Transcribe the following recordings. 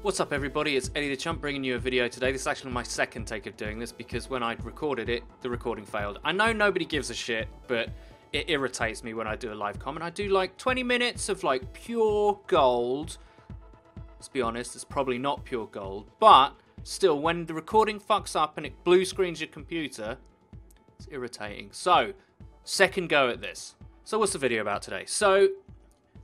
What's up everybody, it's Eddie the Chump bringing you a video today. This is actually my second take of doing this because when I recorded it, the recording failed. I know nobody gives a shit, but it irritates me when I do a live comment. I do like 20 minutes of like pure gold. Let's be honest, it's probably not pure gold, but still when the recording fucks up and it blue screens your computer, it's irritating. So, second go at this. So what's the video about today? So,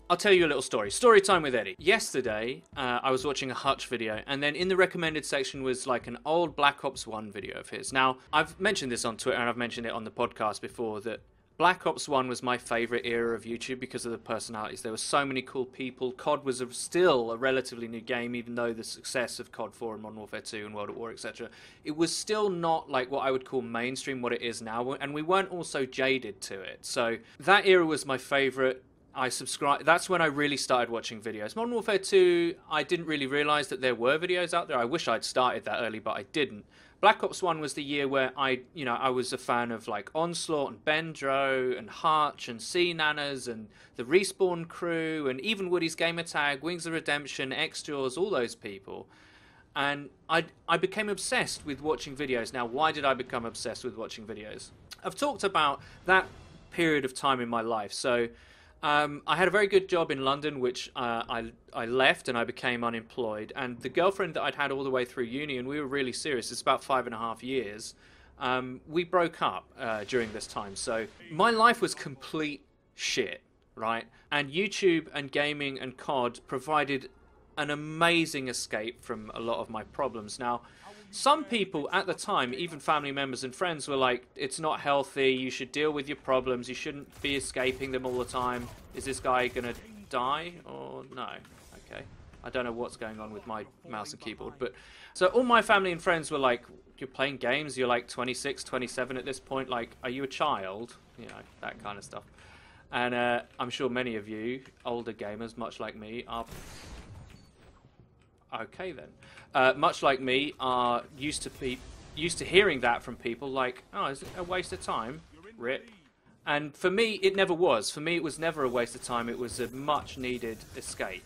I'll tell you a little story. Story time with Eddie. Yesterday, I was watching a Hutch video, and then in the recommended section was like an old Black Ops 1 video of his. Now, I've mentioned this on Twitter, and I've mentioned it on the podcast before, that Black Ops 1 was my favourite era of YouTube because of the personalities. There were so many cool people. COD was still a relatively new game, even though the success of COD 4 and Modern Warfare 2 and World at War, etc. It was still not like what I would call mainstream, what it is now, and we weren't also jaded to it. So that era was my favourite. That's when I really started watching videos. Modern Warfare 2, I didn't really realise that there were videos out there. I wish I'd started that early, but I didn't. Black Ops 1 was the year where I was a fan of like Onslaught and Bendro and Hutch and C-Nanas and the Respawn crew and even Woody's Gamertag, Wings of Redemption, X-Jaws, all those people. And I became obsessed with watching videos. Now, why did I become obsessed with watching videos? I've talked about that period of time in my life. So I had a very good job in London, which I left and I became unemployed. And the girlfriend that I'd had all the way through uni, and we were really serious, it's about 5.5 years, we broke up during this time. So my life was complete shit, right? And YouTube and gaming and COD provided an amazing escape from a lot of my problems. Now, some people at the time, even family members and friends, were like, it's not healthy, you should deal with your problems, you shouldn't be escaping them all the time. Is this guy gonna die or no? Okay. I don't know what's going on with my mouse and keyboard, but so all my family and friends were like, you're playing games, you're like 26, 27 at this point, like, are you a child? You know, that kind of stuff. And I'm sure many of you, older gamers, much like me, are... Okay then. Much like me, are used to hearing that from people like, oh, is it a waste of time? Rip. And for me, it never was. For me, it was never a waste of time. It was a much needed escape.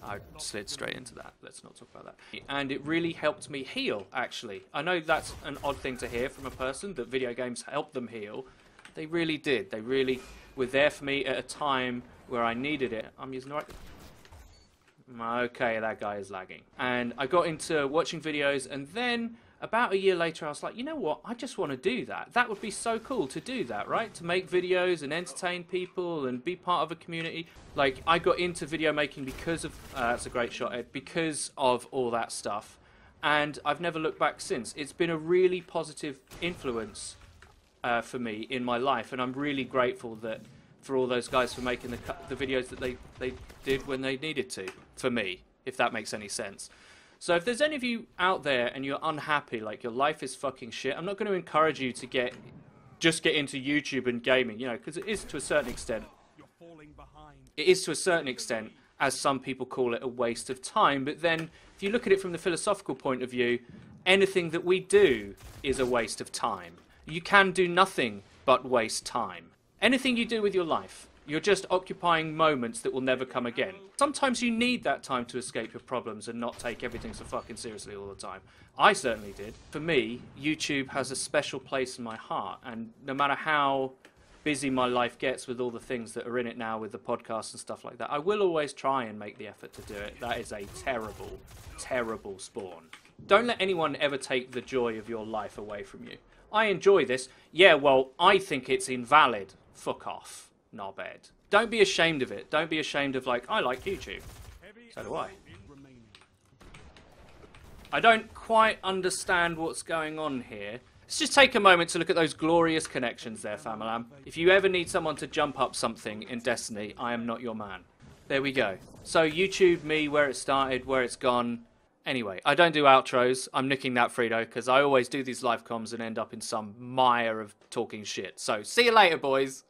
I slid straight into that. Let's not talk about that. And it really helped me heal, actually. I know that's an odd thing to hear from a person, that video games helped them heal. They really did. They really were there for me at a time where I needed it. I'm using the right... Okay, that guy is lagging. And I got into watching videos, and then about a year later I was like, you know what, I just want to do that. That would be so cool to do that, right? To make videos and entertain people and be part of a community. Like, I got into video making because of, that's a great shot, Ed, because of all that stuff. And I've never looked back since. It's been a really positive influence for me in my life, and I'm really grateful that for all those guys for making the videos that they did when they needed to, for me, if that makes any sense. So if there's any of you out there and you're unhappy, like your life is fucking shit, I'm not going to encourage you to just get into YouTube and gaming, you know, because it is to a certain extent. It is to a certain extent, as some people call it, a waste of time. But then if you look at it from the philosophical point of view, anything that we do is a waste of time. You can do nothing but waste time. Anything you do with your life, you're just occupying moments that will never come again. Sometimes you need that time to escape your problems and not take everything so fucking seriously all the time. I certainly did. For me, YouTube has a special place in my heart, and no matter how busy my life gets with all the things that are in it now with the podcast and stuff like that, I will always try and make the effort to do it. That is a terrible, terrible spawn. Don't let anyone ever take the joy of your life away from you. I enjoy this. Yeah, well, I think it's invalid. Fuck off, knobhead. Don't be ashamed of it. Don't be ashamed of, like, I like YouTube. So do I. I don't quite understand what's going on here. Let's just take a moment to look at those glorious connections there, Famalam. If you ever need someone to jump up something in Destiny, I am not your man. There we go. So YouTube, me, where it started, where it's gone. Anyway, I don't do outros. I'm nicking that, Frito, because I always do these live comms and end up in some mire of talking shit. So, see you later, boys.